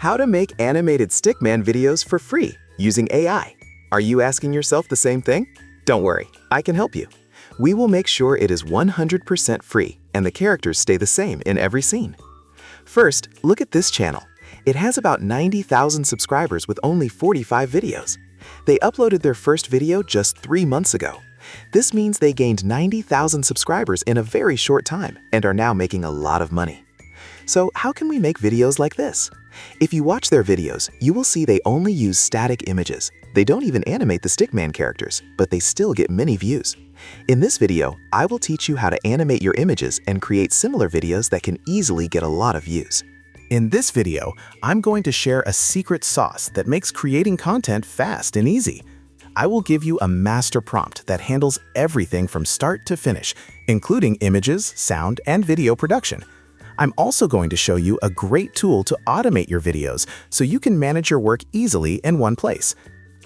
How to make animated Stickman videos for free using AI. Are you asking yourself the same thing? Don't worry, I can help you. We will make sure it is 100% free and the characters stay the same in every scene. First, look at this channel. It has about 90,000 subscribers with only 45 videos. They uploaded their first video just 3 months ago. This means they gained 90,000 subscribers in a very short time and are now making a lot of money. So how can we make videos like this? If you watch their videos, you will see they only use static images. They don't even animate the Stickman characters, but they still get many views. In this video, I will teach you how to animate your images and create similar videos that can easily get a lot of views. In this video, I'm going to share a secret sauce that makes creating content fast and easy. I will give you a master prompt that handles everything from start to finish, including images, sound, and video production. I'm also going to show you a great tool to automate your videos so you can manage your work easily in one place.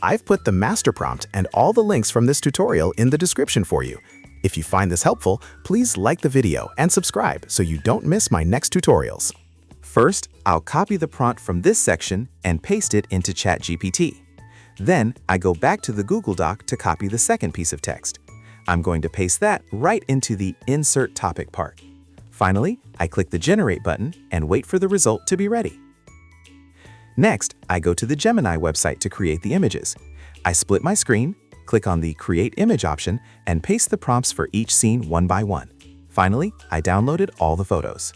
I've put the master prompt and all the links from this tutorial in the description for you. If you find this helpful, please like the video and subscribe so you don't miss my next tutorials. First, I'll copy the prompt from this section and paste it into ChatGPT. Then, I go back to the Google Doc to copy the second piece of text. I'm going to paste that right into the Insert Topic part. Finally, I click the Generate button and wait for the result to be ready. Next, I go to the Gemini website to create the images. I split my screen, click on the Create Image option, and paste the prompts for each scene one by one. Finally, I downloaded all the photos.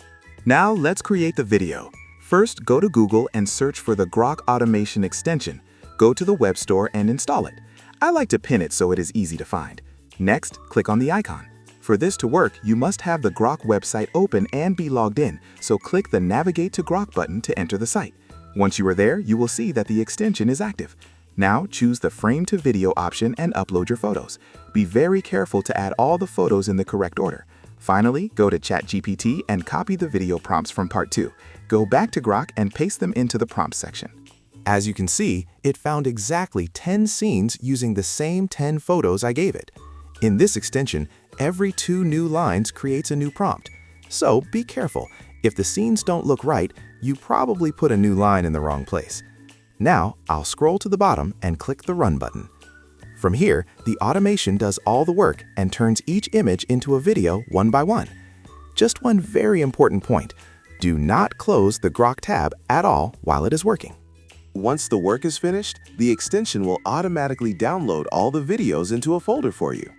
Now let's create the video. First, go to Google and search for the Grok Automation extension. Go to the web store and install it. I like to pin it so it is easy to find. Next, click on the icon. For this to work, you must have the Grok website open and be logged in, so click the Navigate to Grok button to enter the site. Once you are there, you will see that the extension is active. Now choose the Frame to Video option and upload your photos. Be very careful to add all the photos in the correct order. Finally, go to ChatGPT and copy the video prompts from part 2. Go back to Grok and paste them into the prompts section. As you can see, it found exactly 10 scenes using the same 10 photos I gave it. In this extension, every 2 new lines creates a new prompt. So be careful. If the scenes don't look right, you probably put a new line in the wrong place. Now, I'll scroll to the bottom and click the Run button. From here, the automation does all the work and turns each image into a video one by one. Just one very important point. Do not close the Grok tab at all while it is working. Once the work is finished, the extension will automatically download all the videos into a folder for you.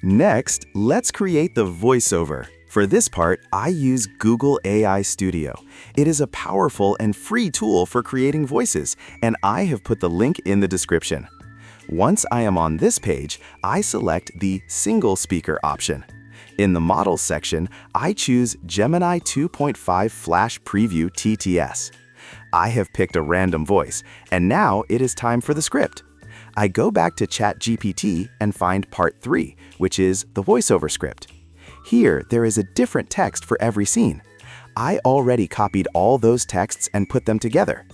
Next, let's create the voiceover. For this part, I use Google AI Studio. It is a powerful and free tool for creating voices, and I have put the link in the description. Once I am on this page, I select the Single Speaker option. In the Models section, I choose Gemini 2.5 Flash Preview TTS. I have picked a random voice, and now it is time for the script. I go back to ChatGPT and find part 3, which is the voiceover script. Here, there is a different text for every scene. I already copied all those texts and put them together.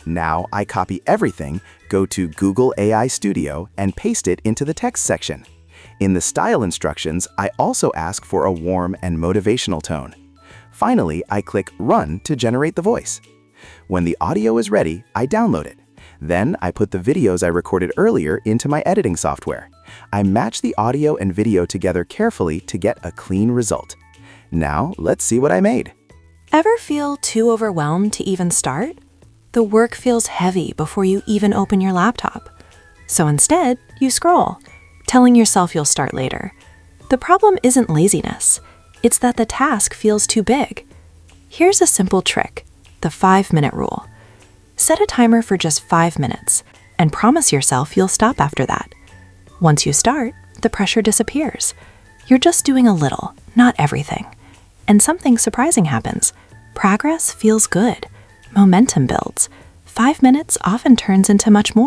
Now I copy everything, go to Google AI Studio, and paste it into the text section. In the style instructions, I also ask for a warm and motivational tone. Finally, I click Run to generate the voice. When the audio is ready, I download it. Then I put the videos I recorded earlier into my editing software. I match the audio and video together carefully to get a clean result. Now, let's see what I made. Ever feel too overwhelmed to even start? The work feels heavy before you even open your laptop. So instead, you scroll, telling yourself you'll start later. The problem isn't laziness. It's that the task feels too big. Here's a simple trick, the 5-minute rule. Set a timer for just 5 minutes and promise yourself you'll stop after that. Once you start, the pressure disappears. You're just doing a little, not everything. And something surprising happens. Progress feels good. Momentum builds. 5 minutes often turns into much more.